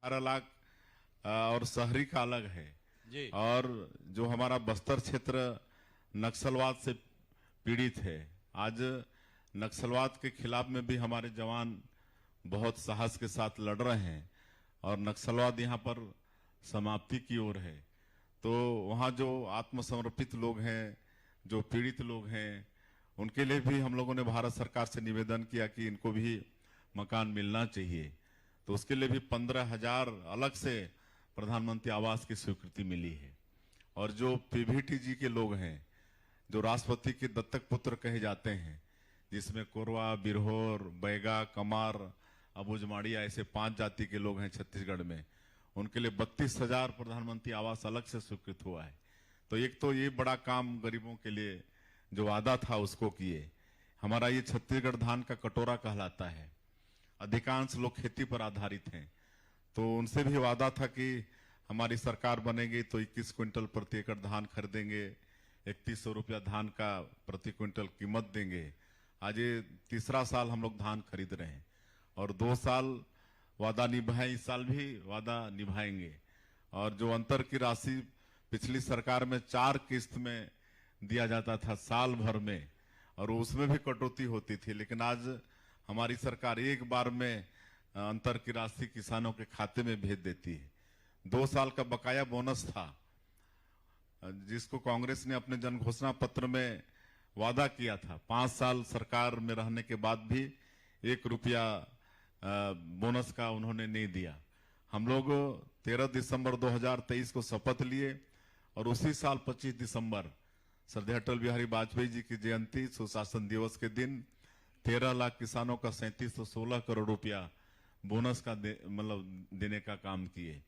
12 लाख और शहरी का अलग है जी। और जो हमारा बस्तर क्षेत्र नक्सलवाद से पीड़ित है। आज नक्सलवाद के खिलाफ में भी हमारे जवान बहुत साहस के साथ लड़ रहे हैं और नक्सलवाद यहाँ पर समाप्ति की ओर है। तो वहाँ जो आत्मसमर्पित लोग हैं, जो पीड़ित लोग हैं, उनके लिए भी हम लोगों ने भारत सरकार से निवेदन किया कि इनको भी मकान मिलना चाहिए। तो उसके लिए भी 15,000 अलग से प्रधानमंत्री आवास की स्वीकृति मिली है। और जो पीवीटी के लोग हैं, जो राष्ट्रपति के दत्तक पुत्र कहे जाते हैं, जिसमें कोरवा, बिरहोर, बैगा, कमार, अबुजमाड़िया ऐसे 5 जाति के लोग हैं छत्तीसगढ़ में, उनके लिए 32,000 प्रधानमंत्री आवास अलग से स्वीकृत हुआ है। तो एक तो ये बड़ा काम गरीबों के लिए जो वादा था उसको किए। हमारा ये छत्तीसगढ़ धान का कटोरा कहलाता है, अधिकांश लोग खेती पर आधारित हैं, तो उनसे भी वादा था कि हमारी सरकार बनेगी तो 21 क्विंटल प्रति एकड़ धान खरीदेंगे, 3100 रुपया धान का प्रति क्विंटल कीमत देंगे। आज ये तीसरा साल हम लोग धान खरीद रहे हैं और 2 साल वादा निभाए, इस साल भी वादा निभाएंगे। और जो अंतर की राशि पिछली सरकार में 4 किस्त में दिया जाता था साल भर में, और उसमें भी कटौती होती थी, लेकिन आज हमारी सरकार एक बार में अंतर की राशि किसानों के खाते में भेज देती है। 2 साल का बकाया बोनस था जिसको कांग्रेस ने अपने जन घोषणा पत्र में वादा किया था। 5 साल सरकार में रहने के बाद भी 1 रुपया बोनस का उन्होंने नहीं दिया। हम लोग 13 दिसंबर 2023 को शपथ लिए और उसी साल 25 दिसंबर श्रद्धेय अटल बिहारी वाजपेयी जी की जयंती सुशासन दिवस के दिन 13 लाख किसानों का 3716 करोड़ रुपया बोनस का मतलब देने का काम किए।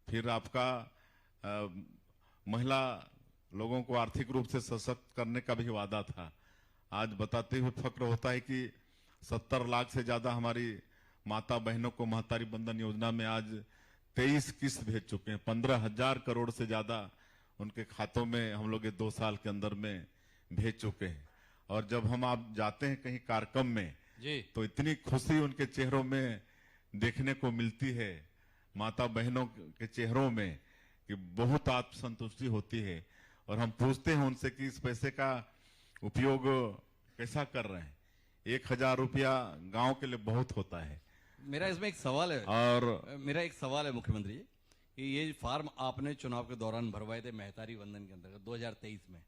फिर आपका महिला लोगों को आर्थिक रूप से सशक्त करने का भी वादा था। आज बताते हुए फक्र होता है कि 70 लाख से ज्यादा हमारी माता बहनों को महतारी बंधन योजना में आज 23 किस्त भेज चुके हैं। 15,000 करोड़ से ज्यादा उनके खातों में हम लोग 2 साल के अंदर में भेज चुके हैं। और जब हम आप जाते हैं कहीं कार्यक्रम में जी, तो इतनी खुशी उनके चेहरों में देखने को मिलती है, माता बहनों के चेहरों में, कि बहुत आत्मसंतुष्टि होती है। और हम पूछते हैं उनसे कि इस पैसे का उपयोग कैसा कर रहे हैं। 1,000 रुपया गांव के लिए बहुत होता है। मेरा इसमें एक सवाल है, और मेरा एक सवाल है मुख्यमंत्री जी, कि ये फार्म आपने चुनाव के दौरान भरवाए थे महतारी वंदन के अंतर्गत 2023 में,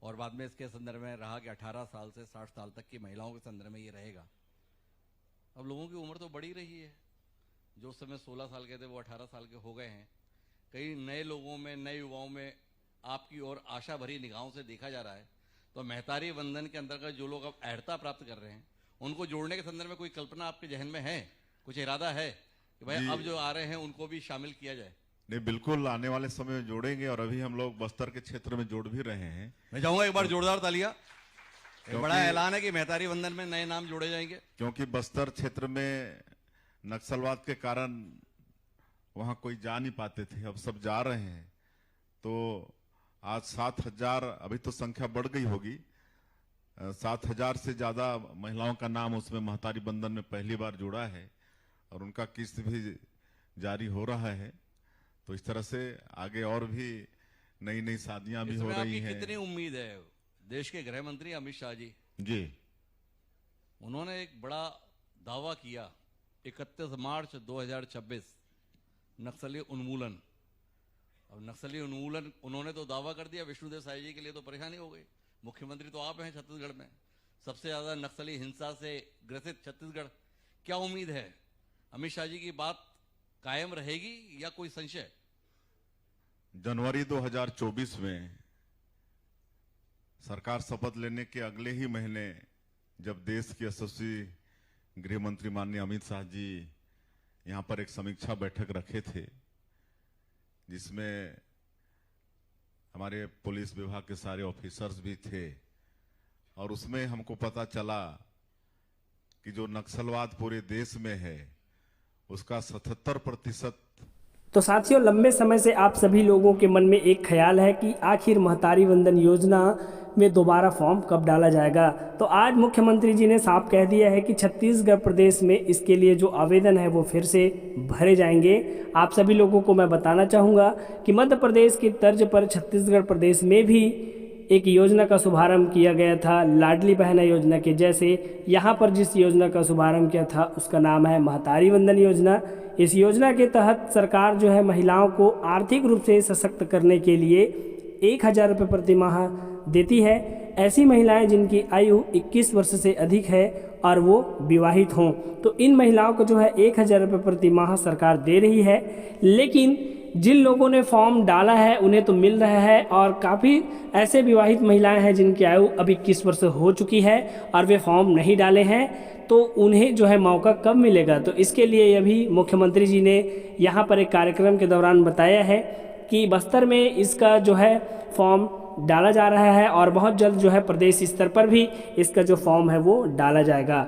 और बाद में इसके संदर्भ में रहा कि 18 साल से 60 साल तक की महिलाओं के संदर्भ में ये रहेगा। अब लोगों की उम्र तो बढ़ी रही है, जो उस समय 16 साल के थे वो 18 साल के हो गए हैं। कई नए लोगों में, नए युवाओं में आपकी ओर आशा भरी निगाहों से देखा जा रहा है। तो महतारी वंदन के अंतर्गत जो लोग अब अर्हता प्राप्त कर रहे हैं उनको जोड़ने के संदर्भ में कोई कल्पना आपके जहन में है, कुछ इरादा है कि भाई अब जो आ रहे हैं उनको भी शामिल किया जाए? नहीं, बिल्कुल आने वाले समय में जोड़ेंगे और अभी हम लोग बस्तर के क्षेत्र में जोड़ भी रहे हैं। मैं चाहूंगा एक बार जोरदार तालियां। एक बड़ा ऐलान है कि महतारी वंदन में नए नाम जोड़े जाएंगे, क्योंकि बस्तर क्षेत्र में नक्सलवाद के कारण वहां कोई जा नहीं पाते थे, अब सब जा रहे हैं। तो आज 7,000, अभी तो संख्या बढ़ गई होगी, 7,000 से ज्यादा महिलाओं का नाम उसमें महतारी बंधन में पहली बार जुड़ा है और उनका किस्त भी जारी हो रहा है। तो इस तरह से आगे और भी नई नई शादियां भी हो रही हैं। कितनी उम्मीद है? देश के गृह मंत्री अमित शाह जी, उन्होंने एक बड़ा दावा किया 31 मार्च 2026 नक्सली उन्मूलन। अब नक्सली उन्मूलन उन्होंने तो दावा कर दिया, विष्णुदेव साय जी के लिए तो परेशानी हो गई। मुख्यमंत्री तो आप हैं छत्तीसगढ़ में, सबसे ज्यादा नक्सली हिंसा से ग्रसित छत्तीसगढ़। क्या उम्मीद है, अमित शाह जी की बात कायम रहेगी या कोई संशय? जनवरी 2024 में सरकार शपथ लेने के अगले ही महीने जब देश के यशस्वी गृह मंत्री माननीय अमित शाह जी यहां पर एक समीक्षा बैठक रखे थे, जिसमें हमारे पुलिस विभाग के सारे ऑफिसर्स भी थे, और उसमें हमको पता चला कि जो नक्सलवाद पूरे देश में है उसका 77% तो साथियों, लंबे समय से आप सभी लोगों के मन में एक ख्याल है कि आखिर महतारी वंदन योजना में दोबारा फॉर्म कब डाला जाएगा। तो आज मुख्यमंत्री जी ने साफ कह दिया है कि छत्तीसगढ़ प्रदेश में इसके लिए जो आवेदन है वो फिर से भरे जाएंगे। आप सभी लोगों को मैं बताना चाहूँगा कि मध्य प्रदेश की तर्ज पर छत्तीसगढ़ प्रदेश में भी एक योजना का शुभारंभ किया गया था, लाडली बहना योजना के जैसे। यहाँ पर जिस योजना का शुभारंभ किया था उसका नाम है महतारी वंदन योजना। इस योजना के तहत सरकार जो है महिलाओं को आर्थिक रूप से सशक्त करने के लिए 1,000 रुपये प्रति माह देती है। ऐसी महिलाएं जिनकी आयु 21 वर्ष से अधिक है और वो विवाहित हों, तो इन महिलाओं को जो है 1,000 रुपये प्रति माह सरकार दे रही है। लेकिन जिन लोगों ने फॉर्म डाला है उन्हें तो मिल रहा है, और काफ़ी ऐसे विवाहित महिलाएं हैं जिनकी आयु अब 21 वर्ष हो चुकी है और वे फॉर्म नहीं डाले हैं, तो उन्हें जो है मौका कब मिलेगा। तो इसके लिए अभी मुख्यमंत्री जी ने यहाँ पर एक कार्यक्रम के दौरान बताया है कि बस्तर में इसका जो है फॉर्म डाला जा रहा है और बहुत जल्द जो है प्रदेश स्तर पर भी इसका जो फॉर्म है वो डाला जाएगा।